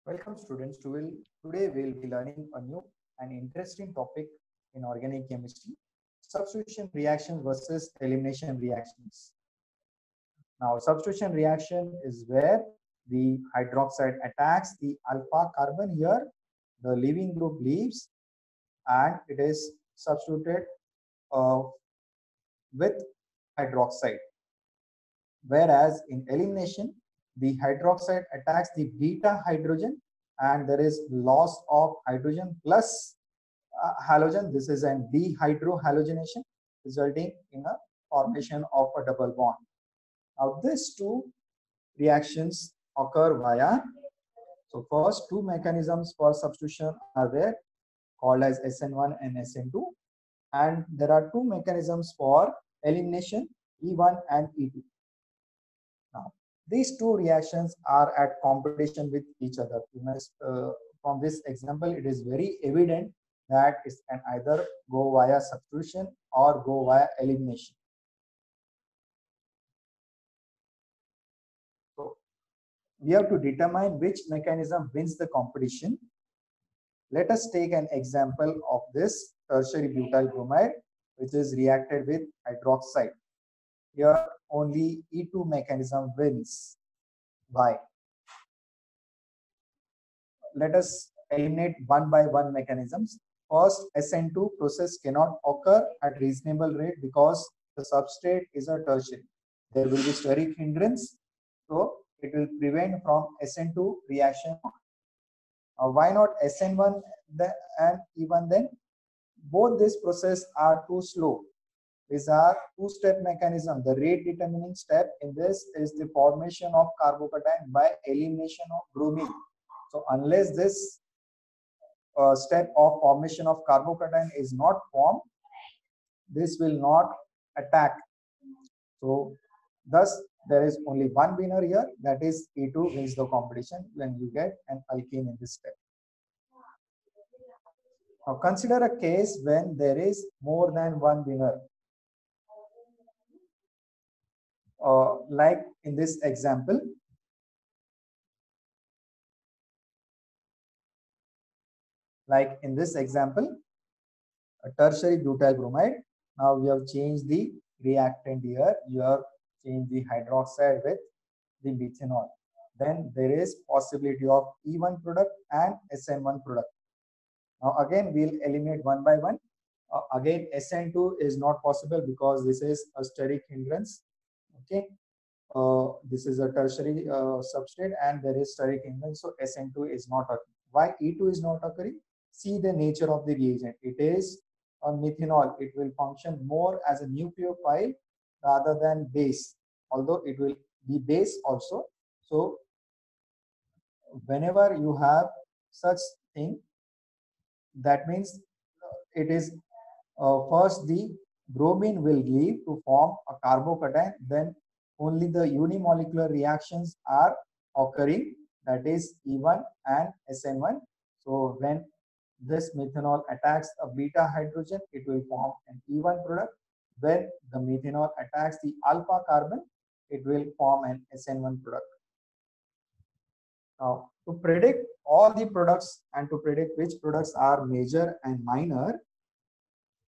Welcome students. Today we'll be learning a new and interesting topic in organic chemistry, substitution reactions versus elimination reactions. Now, substitution reaction is where the hydroxide attacks the alpha carbon here, the leaving group leaves, and it is substituted uh, with hydroxide. Whereas in elimination, the hydroxide attacks the beta hydrogen and there is loss of hydrogen plus halogen. This is an dehydrohalogenation resulting in a formation of a double bond. Now these two reactions occur via, so first two mechanisms for substitution are there called as SN1 and SN2, and there are two mechanisms for elimination, E1 and E2. Now, these two reactions are at competition with each other. From this example, it is very evident that it can either go via substitution or go via elimination. So, we have to determine which mechanism wins the competition. Let us take an example of this tertiary butyl bromide, which is reacted with hydroxide. Here, only E2 mechanism wins. Why? Let us eliminate one by one mechanisms. First, SN2 process cannot occur at reasonable rate because the substrate is a tertiary. There will be steric hindrance, so it will prevent from SN2 reaction. Why not SN1 and E1 then? Both these processes are too slow. These are two-step mechanism. The rate determining step in this is the formation of carbocation by elimination of bromine. So unless this step of formation of carbocation is not formed, this will not attack. So thus there is only one winner here, that is E2 wins the competition when you get an alkene in this step. Now consider a case when there is more than one winner. Like in this example, a tertiary butyl bromide. Now we have changed the reactant here. You have changed the hydroxide with the methanol. Then there is possibility of E1 product and SN1 product. Now again we'll eliminate one by one. Again SN2 is not possible because this is a steric hindrance. Okay. This is a tertiary substrate and there is steric hindrance, so SN2 is not occurring. Why E2 is not occurring? See the nature of the reagent. It is a methanol. It will function more as a nucleophile rather than base, although it will be base also. So whenever you have such thing, that means it is first the bromine will leave to form a carbocation, then only the unimolecular reactions are occurring, that is E1 and SN1. So when this methanol attacks a beta hydrogen, it will form an E1 product. When the methanol attacks the alpha carbon, it will form an SN1 product. Now, to predict all the products and to predict which products are major and minor,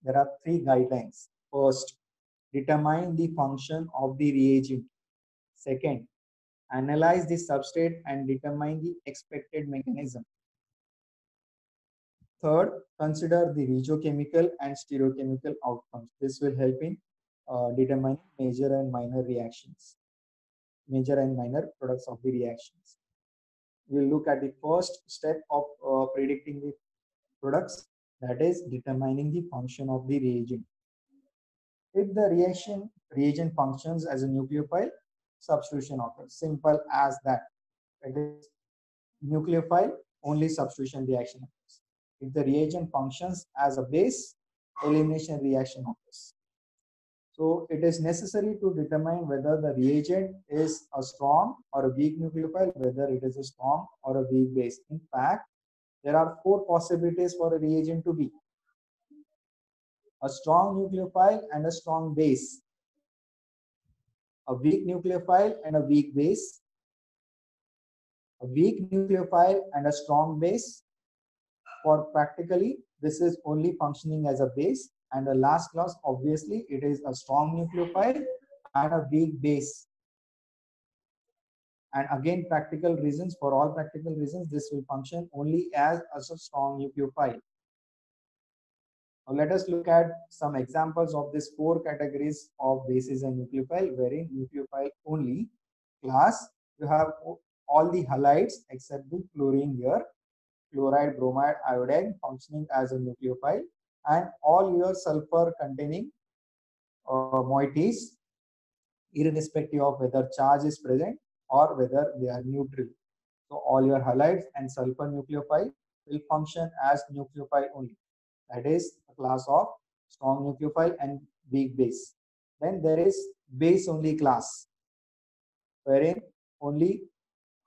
there are three guidelines. First, determine the function of the reagent. Second, analyze the substrate and determine the expected mechanism. Third, consider the regiochemical and stereochemical outcomes. This will help in determining major and minor reactions, major and minor products of the reactions. We'll look at the first step of predicting the products, that is determining the function of the reagent. If the reagent functions as a nucleophile, substitution occurs. Simple as that. It is nucleophile, only substitution reaction occurs. If the reagent functions as a base, elimination reaction occurs. So it is necessary to determine whether the reagent is a strong or a weak nucleophile, whether it is a strong or a weak base. In fact, there are four possibilities for a reagent to be: a strong nucleophile and a strong base, a weak nucleophile and a weak base, A weak nucleophile and a strong base. For practically, this is only functioning as a base. And the last class, obviously, it is a strong nucleophile and a weak base. And again, practical reasons, for all practical reasons, this will function only as a strong nucleophile. Now let us look at some examples of these four categories of bases and nucleophile, wherein nucleophile only class, you have all the halides except the fluorine here, chloride, bromide, iodine functioning as a nucleophile, and all your sulfur containing moieties, irrespective of whether charge is present or whether they are neutral. So all your halides and sulfur nucleophile will function as nucleophile only. That is a class of strong nucleophile and weak base. Then there is base only class, wherein only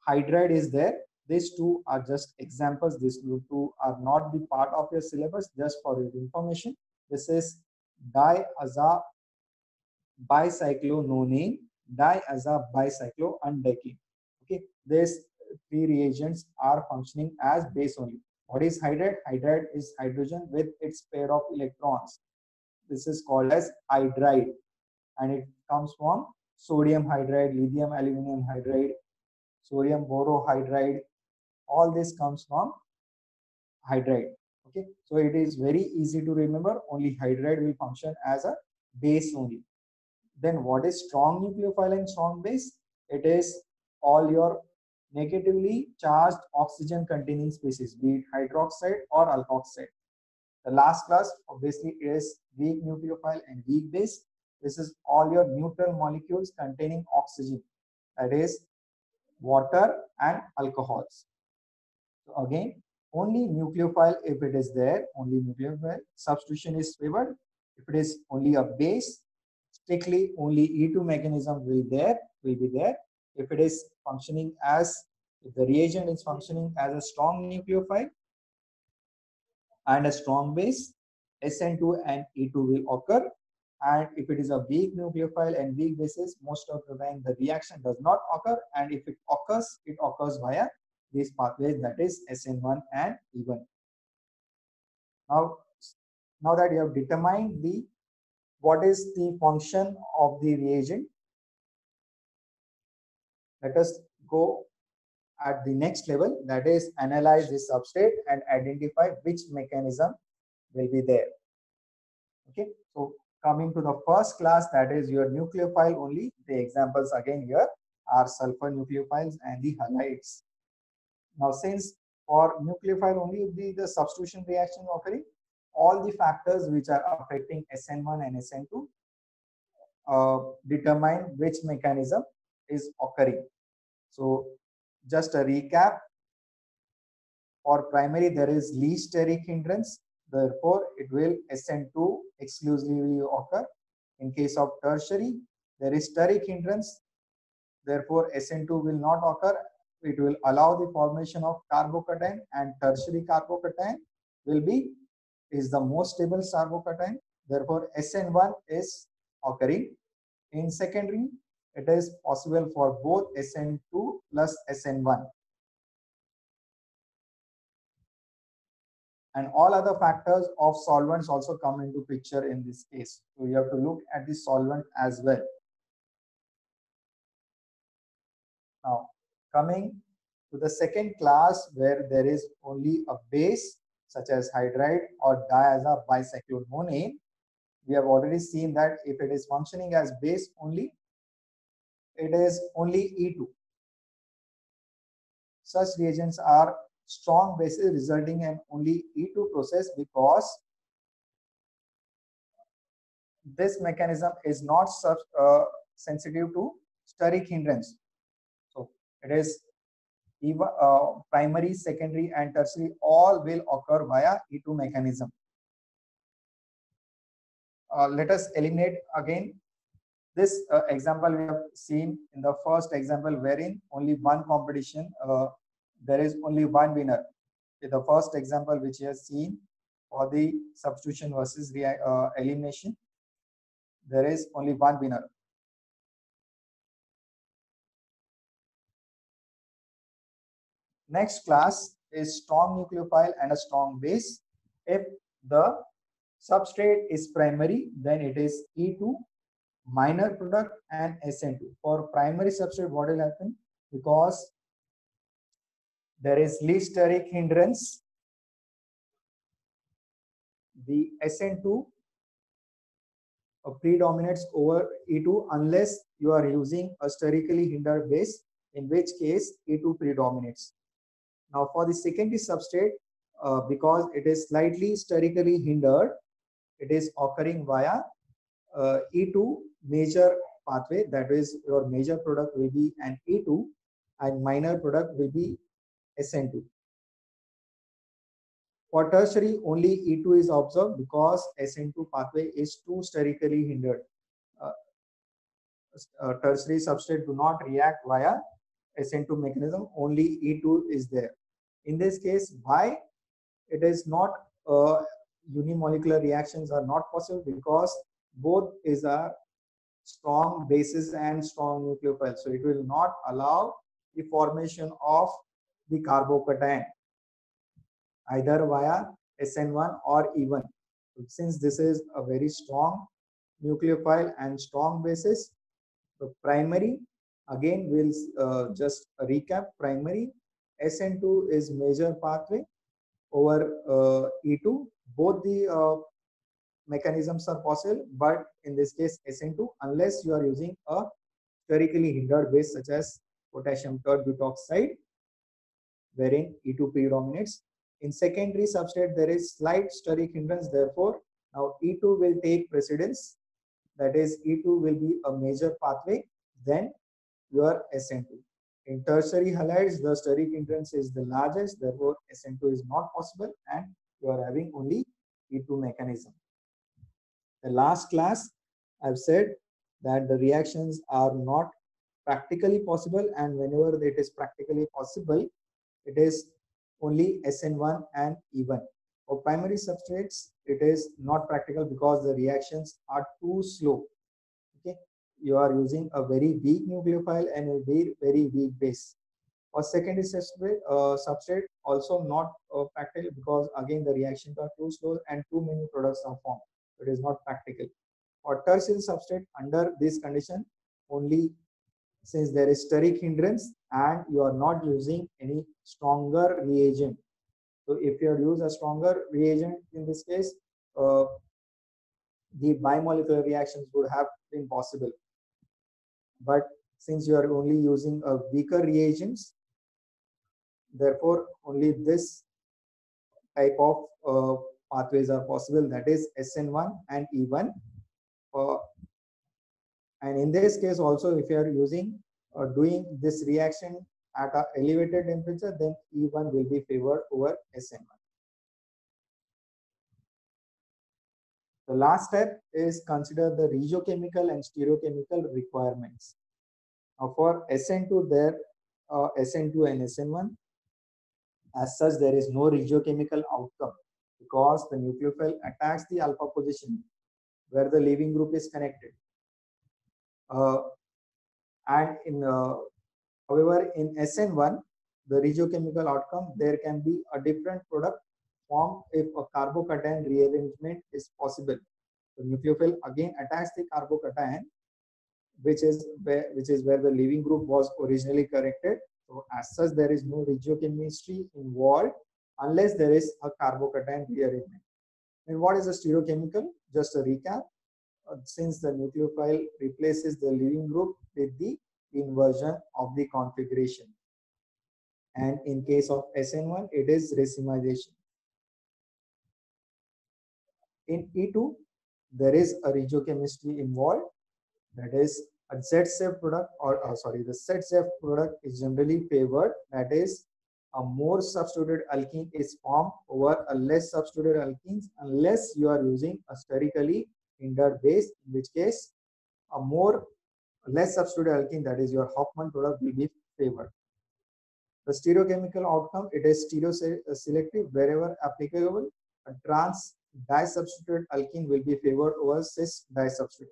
hydride is there. These two are just examples. These two are not the part of your syllabus, just for your information. This is diaza bicyclonone, diaza bicycloundecane. Okay, these three reagents are functioning as base only. What is hydride? Hydride is hydrogen with its pair of electrons. This is called as hydride, and it comes from sodium hydride, lithium aluminum hydride, sodium borohydride. All this comes from hydride. Okay, so it is very easy to remember. Only hydride will function as a base only. Then what is strong nucleophile and strong base? It is all your negatively charged oxygen containing species, be it hydroxide or alkoxide. The last class obviously is weak nucleophile and weak base. This is all your neutral molecules containing oxygen, that is water and alcohols. So again, only nucleophile if it is there, only nucleophile. Substitution is favored. If it is only a base, strictly only E2 mechanism will be there. If it is functioning as, if the reagent is functioning as a strong nucleophile and a strong base, SN2 and E2 will occur. And if it is a weak nucleophile and weak bases, most of the time the reaction does not occur. And if it occurs via these pathways, that is SN1 and E1. Now that you have determined the what is the function of the reagent, let us go at the next level, that is analyze the substrate and identify which mechanism will be there. Okay, so coming to the first class, that is your nucleophile only. The examples again here are sulfur nucleophiles and the halides. Now since for nucleophile only the substitution reaction occurring, all the factors which are affecting SN1 and SN2 determine which mechanism is occurring. So just a recap, for primary there is least steric hindrance, therefore it will SN2 exclusively occur. In case of tertiary, there is steric hindrance, therefore SN2 will not occur. It will allow the formation of carbocation, and tertiary carbocation is the most stable carbocation, therefore SN1 is occurring. In secondary, it is possible for both SN2 plus SN1. And all other factors of solvents also come into picture in this case. So you have to look at the solvent as well. Now, coming to the second class where there is only a base such as hydride or diaza bicyclonone, we have already seen that if it is functioning as base only, it is only E2. Such reagents are strong bases resulting in only E2 process, because this mechanism is not sensitive to steric hindrance. So it is even primary, secondary and tertiary all will occur via E2 mechanism. Let us eliminate again this example we have seen in the first example, wherein only one competition, there is only one winner. In the first example which you have seen for the substitution versus elimination, there is only one winner. Next class is strong nucleophile and a strong base. If the substrate is primary, then it is E2, minor product, and SN2. For primary substrate, what will happen? Because there is least steric hindrance, the SN2 predominates over E2 unless you are using a sterically hindered base, in which case E2 predominates. Now for the secondary substrate, because it is slightly sterically hindered, it is occurring via E2 major pathway. That is, your major product will be an E2 and minor product will be SN2. For tertiary, only E2 is observed because SN2 pathway is too sterically hindered. Tertiary substrate do not react via SN2 mechanism, only E2 is there. In this case, why it is not unimolecular reactions are not possible? Because both is a strong bases and strong nucleophile, so it will not allow the formation of the carbocation either via SN1 or E1. Since this is a very strong nucleophile and strong basis, so primary, again we'll just recap. Primary, SN2 is major pathway over E2. Both the mechanisms are possible, but in this case SN2, unless you are using a sterically hindered base such as potassium tert-butoxide, wherein E2 predominates. In secondary substrate, there is slight steric hindrance, therefore now E2 will take precedence, that is E2 will be a major pathway, then your SN2. In tertiary halides, the steric hindrance is the largest, therefore SN2 is not possible and you are having only E2 mechanism. The last class, I've said that the reactions are not practically possible, and whenever it is practically possible, it is only SN1 and E1. For primary substrates, it is not practical because the reactions are too slow. Okay, you are using a very weak nucleophile and a very weak base. For secondary substrate also not practical because again the reactions are too slow and too many products are formed. It is not practical. For tertiary substrate, under this condition, only since there is steric hindrance and you are not using any stronger reagent. So if you use a stronger reagent, in this case, the bimolecular reactions would have been possible. But since you are only using a weaker reagents, therefore only this type of pathways are possible, that is SN1 and E1. And in this case also, if you are using or doing this reaction at an elevated temperature, then E1 will be favored over SN1. The last step is consider the regiochemical and stereochemical requirements. Now for SN2, there SN2 and SN1, as such there is no regiochemical outcome because the nucleophile attacks the alpha position where the leaving group is connected. And in however, in SN1, the regiochemical outcome, there can be a different product formed if a carbocation rearrangement is possible. The nucleophile again attacks the carbocation, which is where the leaving group was originally connected. So as such, there is no regiochemistry involved unless there is a carbocation rearrangement. And what is a stereochemical? Just a recap. Since the nucleophile replaces the leaving group with the inversion of the configuration, and in case of SN1 it is racemization. In E2 there is a regiochemistry involved, that is a Z-safe product, or the Z-safe product is generally favored, that is a more substituted alkene is formed over a less substituted alkenes unless you are using a sterically hindered base, in which case a more less substituted alkene, that is your Hofmann product, will be favored. The stereochemical outcome, it is stereoselective wherever applicable. A trans disubstituted alkene will be favored over cis disubstituted.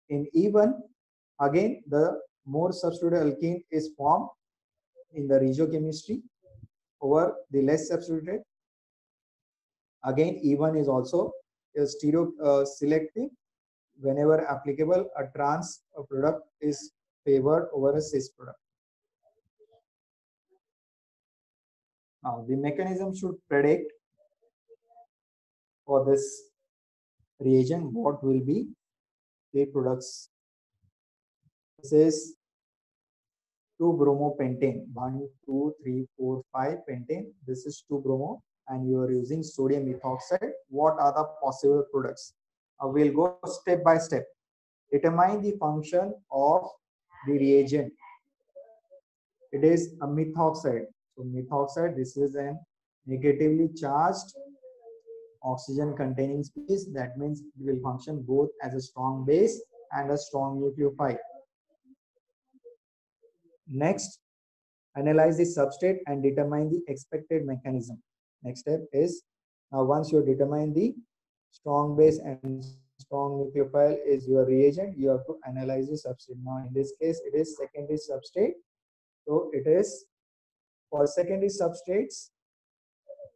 In E1, again the more substituted alkene is formed in the regiochemistry over the less substituted. Again, E1 is also a stereo selective. Whenever applicable, a trans product is favored over a cis product. Now, the mechanism should predict for this reagent what will be the products. This is 2-bromopentane, 1, 2, 3, 4, 5 pentane. This is 2-bromo, and you are using sodium methoxide. What are the possible products? We'll go step by step. Determine the function of the reagent. It is a methoxide. So methoxide, this is an negatively charged oxygen containing species. That means it will function both as a strong base and a strong nucleophile. Next, analyze the substrate and determine the expected mechanism. Next step is, once you determine the strong base and strong nucleophile is your reagent, you have to analyze the substrate. Now in this case it is secondary substrate. So it is for secondary substrates,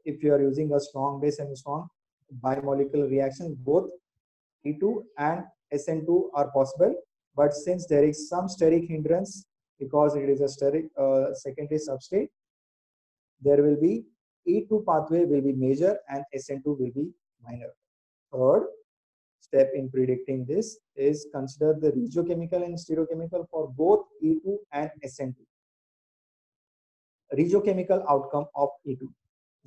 if you are using a strong base and strong bimolecular reactions, both E2 and SN2 are possible. But since there is some steric hindrance because it is a steric secondary substrate, there will be E2 pathway will be major and SN2 will be minor. Third step in predicting this is consider the regiochemical and stereochemical for both E2 and SN2. Regiochemical outcome of E2.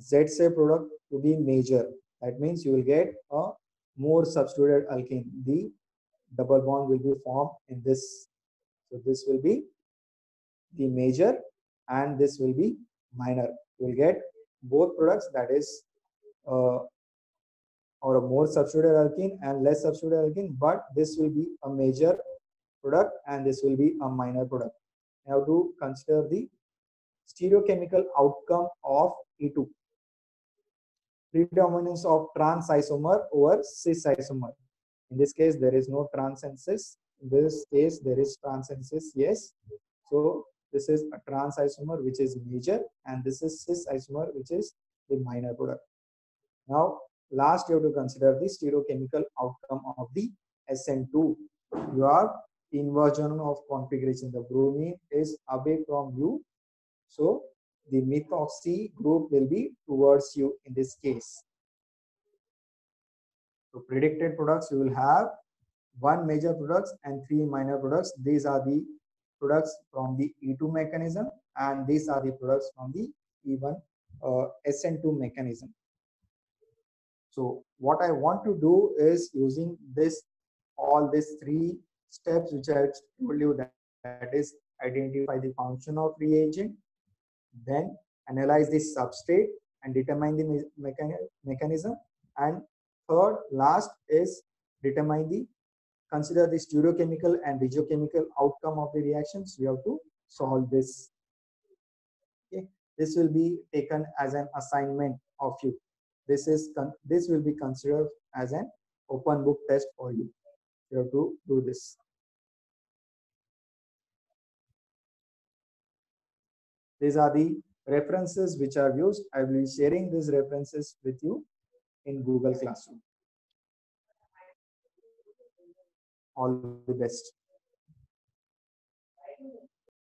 ZSA product to be major. That means you will get a more substituted alkene. The double bond will be formed in this. So this will be the major and this will be minor. You will get both products, that is or a more substituted alkene and less substituted alkene, but this will be a major product and this will be a minor product. You have to consider the stereochemical outcome of E2. Predominance of trans isomer over cis isomer. In this case, there is no trans and cis. In this case, there is trans and cis, yes. So this is a trans isomer which is major, and this is cis isomer which is the minor product. Now, last you have to consider the stereochemical outcome of the SN2. You have inversion of configuration. The bromine is away from you, so the methoxy group will be towards you in this case. So predicted products, you will have 1 major products and 3 minor products. These are the products from the E2 mechanism, and these are the products from the E1 SN2 mechanism. So what I want to do is using this, all these 3 steps which I told you, that is identify the function of reagent, then analyze the substrate and determine the mechanism, and third last is determine the consider the stereochemical and regiochemical outcome of the reactions. You have to solve this. Okay, this will be taken as an assignment of you. This will be considered as an open book test for you. You have to do this. These are the references which are used. I will be sharing these references with you in Google Classroom. All the best.